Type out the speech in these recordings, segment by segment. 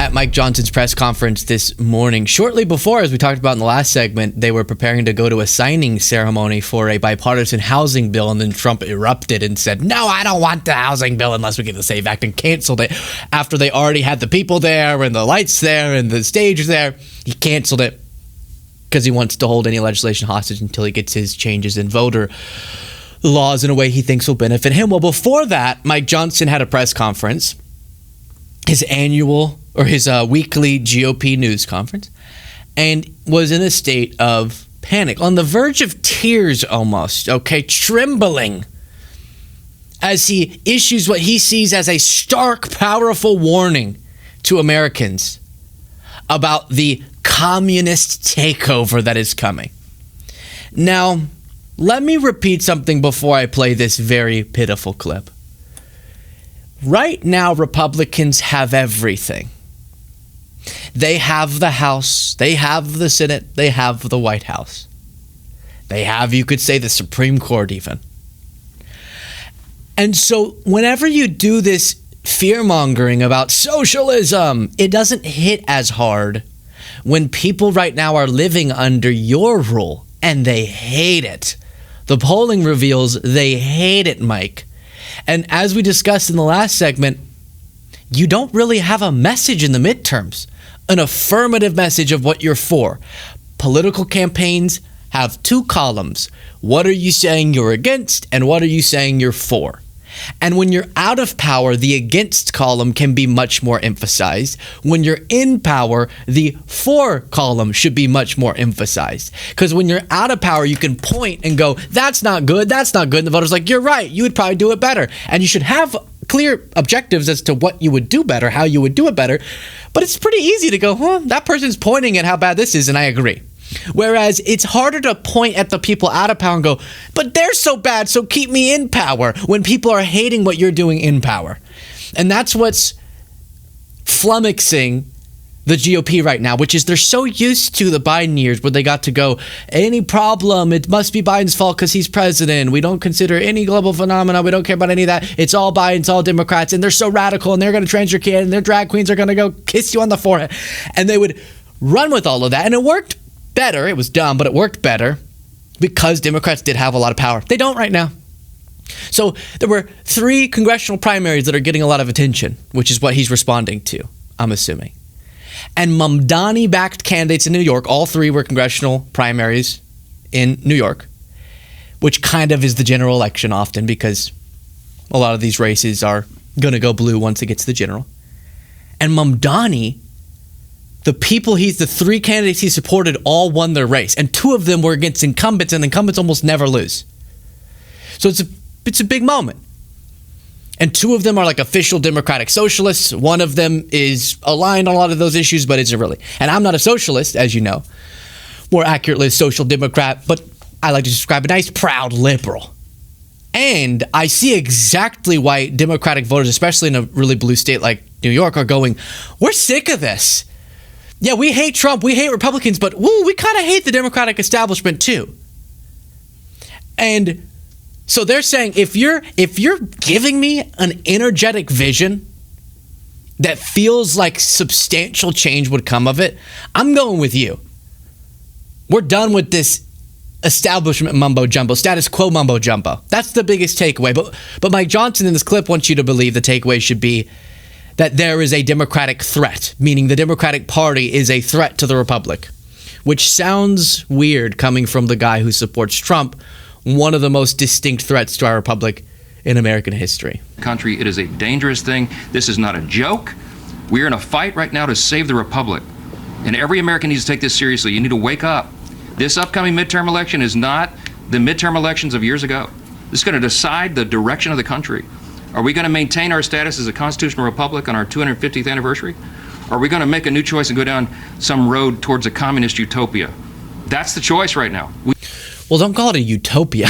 at Mike Johnson's press conference this morning. Shortly before, as we talked about in the last segment, they were preparing to go to a signing ceremony for a bipartisan housing bill, and then Trump erupted and said, no, I don't want the housing bill unless we get the SAVE Act, and canceled it after they already had the people there and the lights there and the stage there. He canceled it because he wants to hold any legislation hostage until he gets his changes in voter laws in a way he thinks will benefit him. Well, before that, Mike Johnson had a press conference, his weekly GOP news conference, and was in a state of panic, on the verge of tears almost, trembling, as he issues what he sees as a stark, powerful warning to Americans about the communist takeover that is coming. Now, let me repeat something before I play this very pitiful clip. Right now, Republicans have everything. They have the House, they have the Senate, they have the White House. They have, you could say, the Supreme Court even. And so whenever you do this fear-mongering about socialism, it doesn't hit as hard when people right now are living under your rule and they hate it. The polling reveals they hate it, Mike. And as we discussed in the last segment, you don't really have a message in the midterms, an affirmative message of what you're for. Political campaigns have two columns. What are you saying you're against, and what are you saying you're for? And when you're out of power, the against column can be much more emphasized. When you're in power, the for column should be much more emphasized. Because when you're out of power, you can point and go, that's not good, that's not good. And the voter's like, you're right, you would probably do it better. And you should have clear objectives as to what you would do better, how you would do it better. But it's pretty easy to go, that person's pointing at how bad this is, and I agree. Whereas it's harder to point at the people out of power and go, but they're so bad, so keep me in power, when people are hating what you're doing in power. And that's what's flummoxing the GOP right now, which is they're so used to the Biden years where they got to go, any problem, it must be Biden's fault because he's president. We don't consider any global phenomena. We don't care about any of that. It's all Biden, it's all Democrats, and they're so radical, and they're going to trans your kid, and their drag queens are going to go kiss you on the forehead. And they would run with all of that, and it worked better. It was dumb, but it worked better because Democrats did have a lot of power. They don't right now. So there were 3 congressional primaries that are getting a lot of attention, which is what he's responding to, I'm assuming. And Mamdani-backed candidates in New York, all 3 were congressional primaries in New York, which kind of is the general election often because a lot of these races are going to go blue once it gets to the general. And Mamdani, the 3 candidates he supported all won their race, and 2 of them were against incumbents, and incumbents almost never lose. So it's a big moment. And 2 of them are like official Democratic socialists. One of them is aligned on a lot of those issues, but isn't really. And I'm not a socialist, as you know. More accurately, a social democrat, but I like to describe a nice, proud liberal. And I see exactly why Democratic voters, especially in a really blue state like New York, are going, we're sick of this. Yeah, we hate Trump, we hate Republicans, but we kind of hate the Democratic establishment too. And so they're saying, if you're giving me an energetic vision that feels like substantial change would come of it, I'm going with you. We're done with this establishment mumbo jumbo, status quo mumbo jumbo. That's the biggest takeaway. But Mike Johnson in this clip wants you to believe the takeaway should be that there is a Democratic threat, meaning the Democratic Party is a threat to the Republic, which sounds weird coming from the guy who supports Trump, one of the most distinct threats to our republic in American history. Country, it is a dangerous thing. This is not a joke. We're in a fight right now to save the republic. And every American needs to take this seriously. You need to wake up. This upcoming midterm election is not the midterm elections of years ago. This is going to decide the direction of the country. Are we going to maintain our status as a constitutional republic on our 250th anniversary? Or are we going to make a new choice and go down some road towards a communist utopia? That's the choice right now. Well, don't call it a utopia.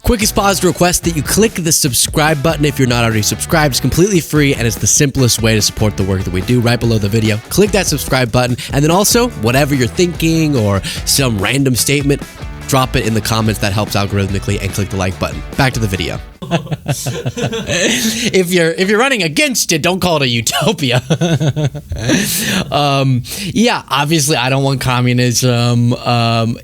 Quickest pause to request that you click the subscribe button if you're not already subscribed. It's completely free, and it's the simplest way to support the work that we do. Right below the video, click that subscribe button, and then also, whatever you're thinking or some random statement, drop it in the comments. That helps algorithmically, and click the like button. Back to the video. If you're running against it, don't call it a utopia. Yeah, obviously I don't want communism.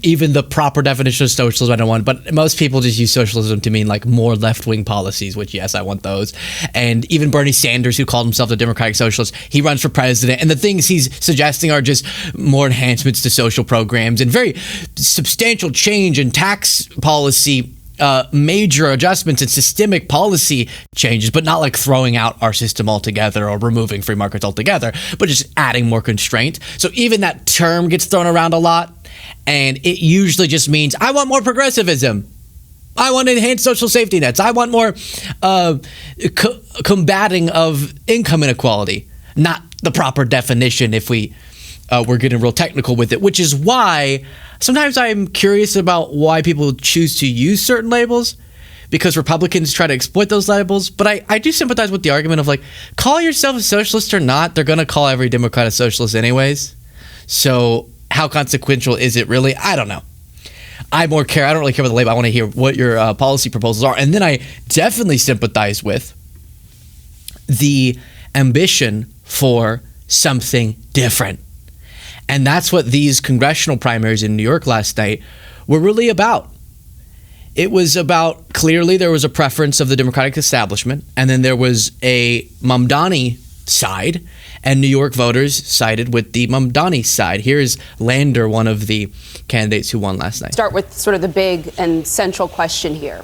Even the proper definition of socialism I don't want, but most people just use socialism to mean like more left-wing policies, which yes, I want those. And even Bernie Sanders, who called himself a democratic socialist, he runs for president, and the things he's suggesting are just more enhancements to social programs and very substantial change in tax policy, major adjustments in systemic policy changes, but not like throwing out our system altogether or removing free markets altogether, but just adding more constraint. So even that term gets thrown around a lot, and it usually just means I want more progressivism. I want enhanced social safety nets. I want more combating of income inequality, not the proper definition if we're getting real technical with it, which is why sometimes I'm curious about why people choose to use certain labels, because Republicans try to exploit those labels. But I do sympathize with the argument of like, call yourself a socialist or not, they're going to call every Democrat a socialist anyways. So how consequential is it really? I don't know. I don't really care about the label. I want to hear what your policy proposals are. And then I definitely sympathize with the ambition for something different. And that's what these congressional primaries in New York last night were really about. It was about, clearly there was a preference of the Democratic establishment, and then there was a Mamdani side, and New York voters sided with the Mamdani side. Here's Lander, one of the candidates who won last night. Start with sort of the big and central question here.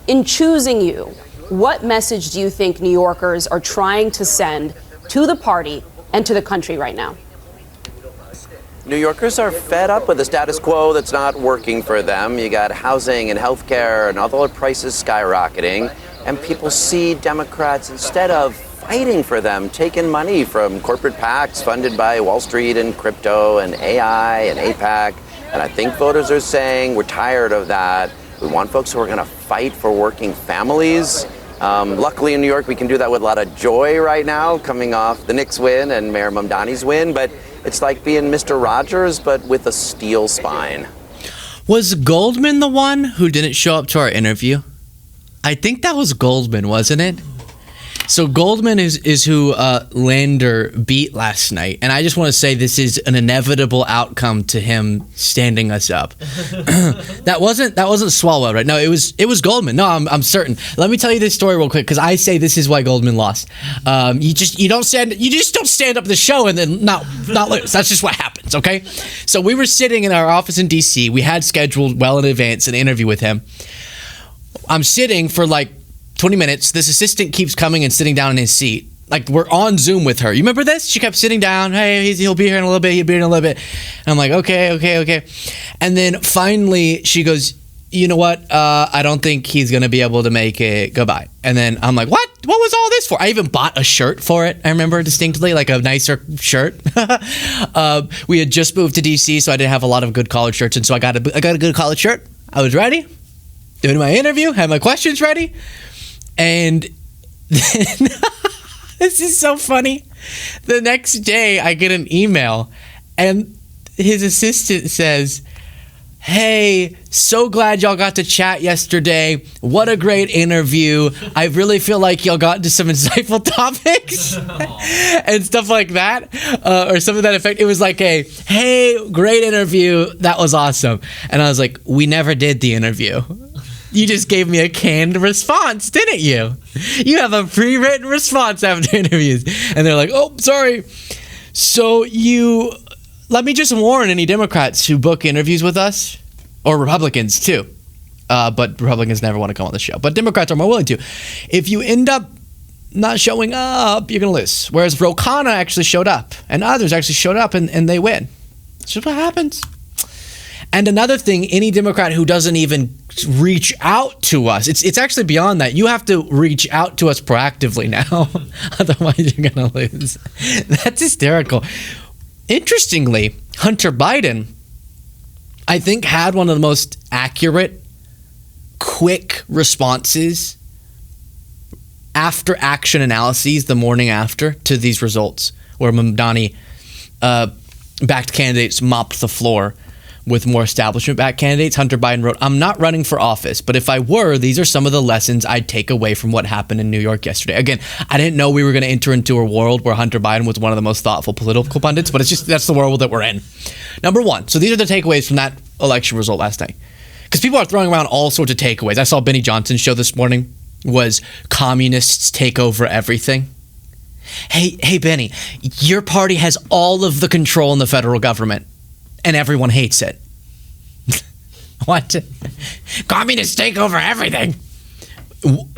In choosing you, what message do you think New Yorkers are trying to send to the party and to the country right now? New Yorkers are fed up with the status quo that's not working for them. You got housing and healthcare and all the prices skyrocketing, and people see Democrats, instead of fighting for them, taking money from corporate PACs funded by Wall Street and crypto and AI and APAC. And I think voters are saying we're tired of that. We want folks who are going to fight for working families. Luckily in New York, we can do that with a lot of joy right now, coming off the Knicks win and Mayor Mamdani's win. But it's like being Mr. Rogers, but with a steel spine. Was Goldman the one who didn't show up to our interview? I think that was Goldman, wasn't it? So Goldman is who Lander beat last night, and I just want to say this is an inevitable outcome to him standing us up. That wasn't Swalwell, right? No, it was Goldman. No, I'm certain. Let me tell you this story real quick, because I say this is why Goldman lost. You just don't stand up the show and then not lose. That's just what happens. Okay. So we were sitting in our office in DC. We had scheduled well in advance an interview with him. I'm sitting for like 20 minutes. This assistant keeps coming and sitting down in his seat. Like, we're on Zoom with her. You remember this? She kept sitting down. Hey, he'll be here in a little bit. He'll be here in a little bit. And I'm like, okay. And then finally she goes, you know what? I don't think he's going to be able to make it. Goodbye. And then I'm like, what? What was all this for? I even bought a shirt for it. I remember distinctly, like a nicer shirt. We had just moved to DC, so I didn't have a lot of good college shirts. And so I got a good college shirt. I was ready, doing my interview, had my questions ready. And then, this is so funny. The next day, I get an email, and his assistant says, hey, so glad y'all got to chat yesterday. What a great interview. I really feel like y'all got into some insightful topics and stuff like that, or something to that effect. It was like hey, great interview. That was awesome. And I was like, we never did the interview. You just gave me a canned response, didn't you? You have a pre-written response after interviews. And they're like, oh, sorry. So let me just warn any Democrats who book interviews with us, or Republicans too. But Republicans never want to come on the show. But Democrats are more willing to. If you end up not showing up, you're going to lose. Whereas Ro Khanna actually showed up, and others actually showed up, and they win. That's just what happens. And another thing, any Democrat who doesn't even reach out to us, it's actually beyond that. You have to reach out to us proactively now. Otherwise, you're going to lose. That's hysterical. Interestingly, Hunter Biden, I think, had one of the most accurate, quick responses after action analyses the morning after to these results, where Mamdani backed candidates mopped the floor with more establishment-backed candidates, Hunter Biden wrote, "I'm not running for office, but if I were, these are some of the lessons I'd take away from what happened in New York yesterday." Again, I didn't know we were going to enter into a world where Hunter Biden was one of the most thoughtful political pundits, but that's the world that we're in. Number one, so these are the takeaways from that election result last night. Because people are throwing around all sorts of takeaways. I saw Benny Johnson's show this morning was communists take over everything. Hey, Benny, your party has all of the control in the federal government, and everyone hates it. What? Communists take over everything.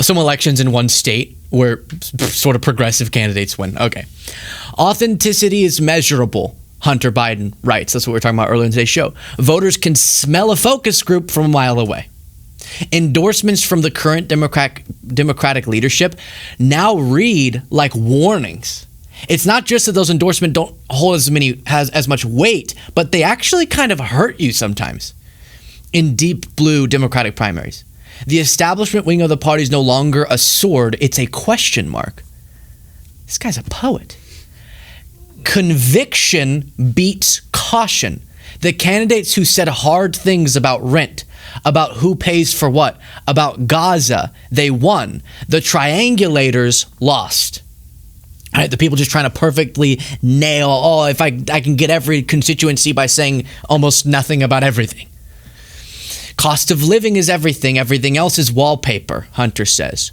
Some elections in one state where sort of progressive candidates win. Okay. Authenticity is measurable, Hunter Biden writes. That's what we were talking about earlier in today's show. Voters can smell a focus group from a mile away. Endorsements from the current Democratic leadership now read like warnings. It's not just that those endorsements don't hold as much weight, but they actually kind of hurt you sometimes. In deep blue Democratic primaries, the establishment wing of the party is no longer a sword, it's a question mark. This guy's a poet. Conviction beats caution. The candidates who said hard things about rent, about who pays for what, about Gaza, they won. The triangulators lost. All right, the people just trying to perfectly nail, if I can get every constituency by saying almost nothing about everything. Cost of living is everything. Everything else is wallpaper, Hunter says.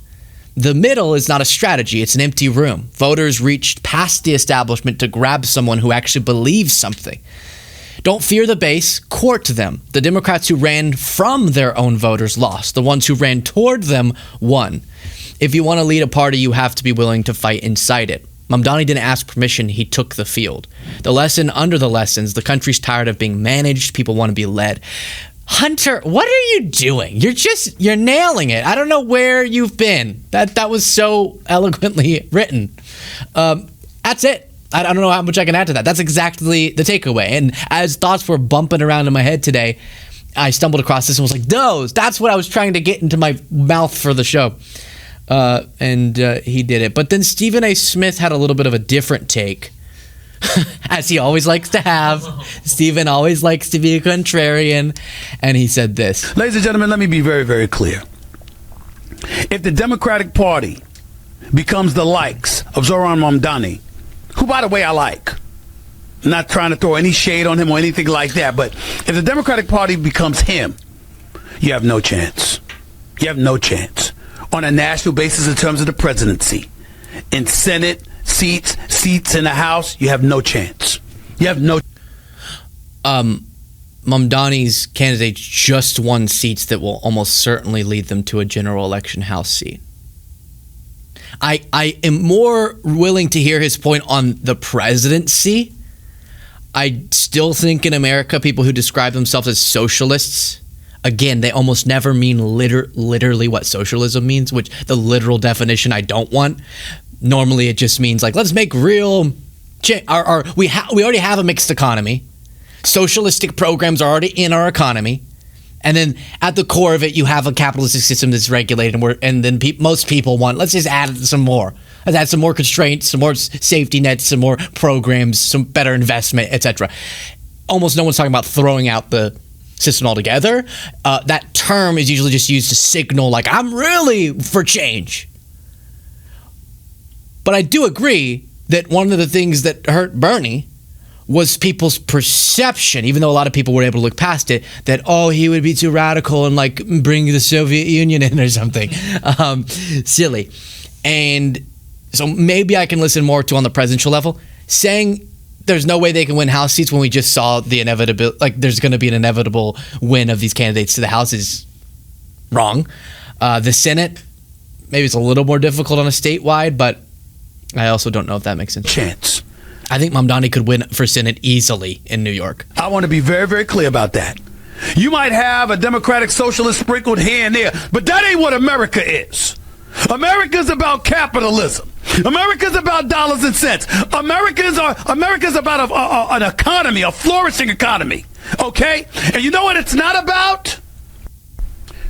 The middle is not a strategy. It's an empty room. Voters reached past the establishment to grab someone who actually believes something. Don't fear the base, court them. The Democrats who ran from their own voters lost. The ones who ran toward them won. If you want to lead a party, you have to be willing to fight inside it. Mamdani didn't ask permission, he took the field. The lesson under the lessons, the country's tired of being managed, people want to be led. Hunter, what are you doing? You're nailing it. I don't know where you've been. That was so eloquently written. That's it. I don't know how much I can add to that. That's exactly the takeaway. And as thoughts were bumping around in my head today, I stumbled across this and was like, that's what I was trying to get into my mouth for the show. And he did it. But then Stephen A. Smith had a little bit of a different take, as he always likes to have. Stephen always likes to be a contrarian. And he said this. Ladies and gentlemen, let me be very, very clear. If the Democratic Party becomes the likes of Zohran Mamdani, who, by the way, I like. I'm not trying to throw any shade on him or anything like that, but if the Democratic Party becomes him, you have no chance. You have no chance on a national basis in terms of the presidency. In Senate, seats in the House, you have no chance. You have no. Mamdani's candidates just won seats that will almost certainly lead them to a general election House seat. I am more willing to hear his point on the presidency. I still think in America, people who describe themselves as socialists, again, they almost never mean literally what socialism means, which the literal definition I don't want. Normally, it just means like, let's make real change. We already have a mixed economy. Socialistic programs are already in our economy. And then at the core of it, you have a capitalistic system that's regulated, and then most people want, let's just add some more. Let's add some more constraints, some more safety nets, some more programs, some better investment, etc. Almost no one's talking about throwing out the system altogether. That term is usually just used to signal, like, I'm really for change. But I do agree that one of the things that hurt Bernie was people's perception, even though a lot of people were able to look past it, that, he would be too radical and like bring the Soviet Union in or something. Silly. And so maybe I can listen more to on the presidential level, saying there's no way they can win House seats when we just saw the inevitable, like there's going to be an inevitable win of these candidates to the House is wrong. The Senate, maybe it's a little more difficult on a statewide, but I also don't know if that makes sense. Chance. I think Mamdani could win for Senate easily in New York. I want to be very, very clear about that. You might have a Democratic socialist sprinkled here and there, but that ain't what America is. America's about capitalism. America's about dollars and cents. America's about an economy, a flourishing economy. Okay? And you know what it's not about?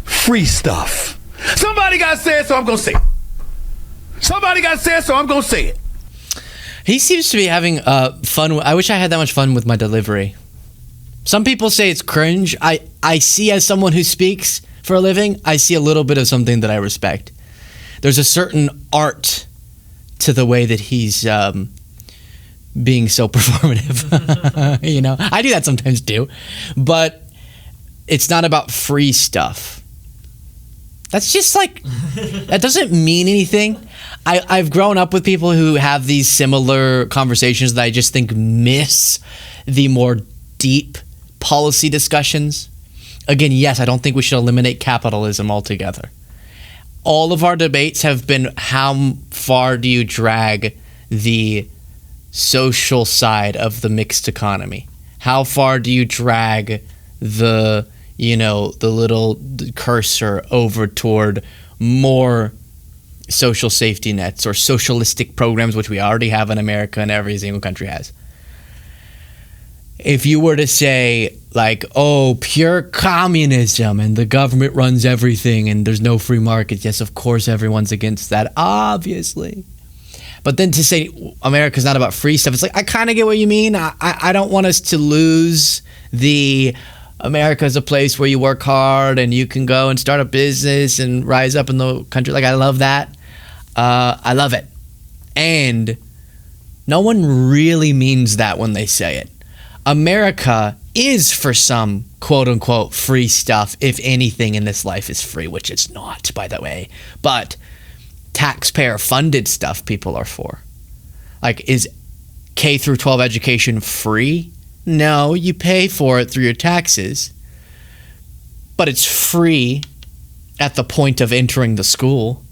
Free stuff. Somebody got to say it, so I'm going to say it. Somebody got to say it, so I'm going to say it. He seems to be having fun. I wish I had that much fun with my delivery. Some people say it's cringe. I see, as someone who speaks for a living, I see a little bit of something that I respect. There's a certain art to the way that he's being so performative. You know, I do that sometimes too, but it's not about free stuff. That's just like, that doesn't mean anything. I've grown up with people who have these similar conversations that I just think miss the more deep policy discussions. Again, yes, I don't think we should eliminate capitalism altogether. All of our debates have been, how far do you drag the social side of the mixed economy? How far do you drag the little cursor over toward more social safety nets or socialistic programs, which we already have in America and every single country has? If you were to say, like, oh, pure communism and the government runs everything and there's no free market, yes, of course everyone's against that, obviously. But then to say America's not about free stuff, it's like, I kind of get what you mean. I don't want us to lose the America's a place where you work hard and you can go and start a business and rise up in the country. Like, I love that. I love it. And no one really means that when they say it. America is for some quote-unquote free stuff, if anything in this life is free, which it's not, by the way. But taxpayer-funded stuff people are for. Like, is K through 12 education free? No, you pay for it through your taxes. But it's free at the point of entering the school.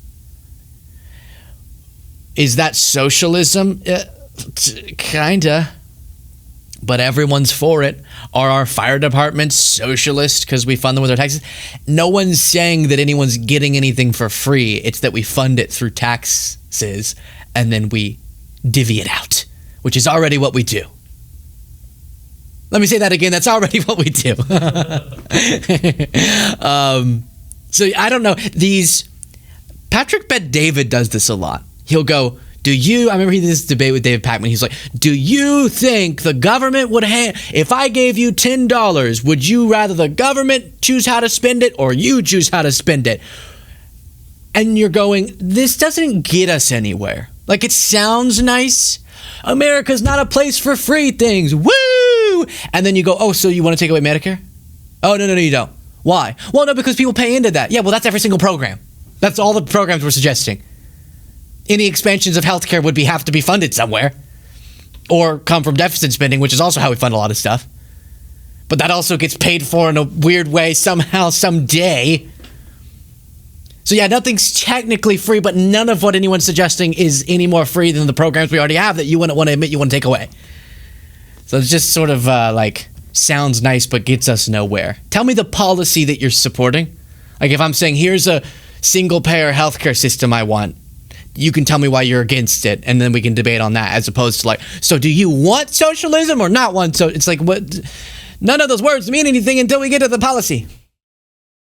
Is that socialism? Kinda. But everyone's for it. Are our fire departments socialist because we fund them with our taxes? No one's saying that anyone's getting anything for free. It's that we fund it through taxes and then we divvy it out, which is already what we do. Let me say that again. That's already what we do. So I don't know. Patrick Bet-David does this a lot. He'll go, I remember he did this debate with David Pakman. He's like, do you think the government would if I gave you $10, would you rather the government choose how to spend it or you choose how to spend it? And you're going, this doesn't get us anywhere. Like, it sounds nice. America's not a place for free things. Woo! And then you go, oh, so you want to take away Medicare? Oh, no, you don't. Why? Well, no, because people pay into that. Yeah, well, that's every single program. That's all the programs we're suggesting. Any expansions of healthcare would have to be funded somewhere or come from deficit spending, which is also how we fund a lot of stuff. But that also gets paid for in a weird way somehow, someday. So yeah, nothing's technically free, but none of what anyone's suggesting is any more free than the programs we already have that you wouldn't want to admit you want to take away. So it's just sort of like sounds nice but gets us nowhere. Tell me the policy that you're supporting. Like, if I'm saying here's a single-payer healthcare system I want, you can tell me why you're against it, and then we can debate on that, as opposed to like, so do you want socialism or not want so? It's like, what? None of those words mean anything until we get to the policy.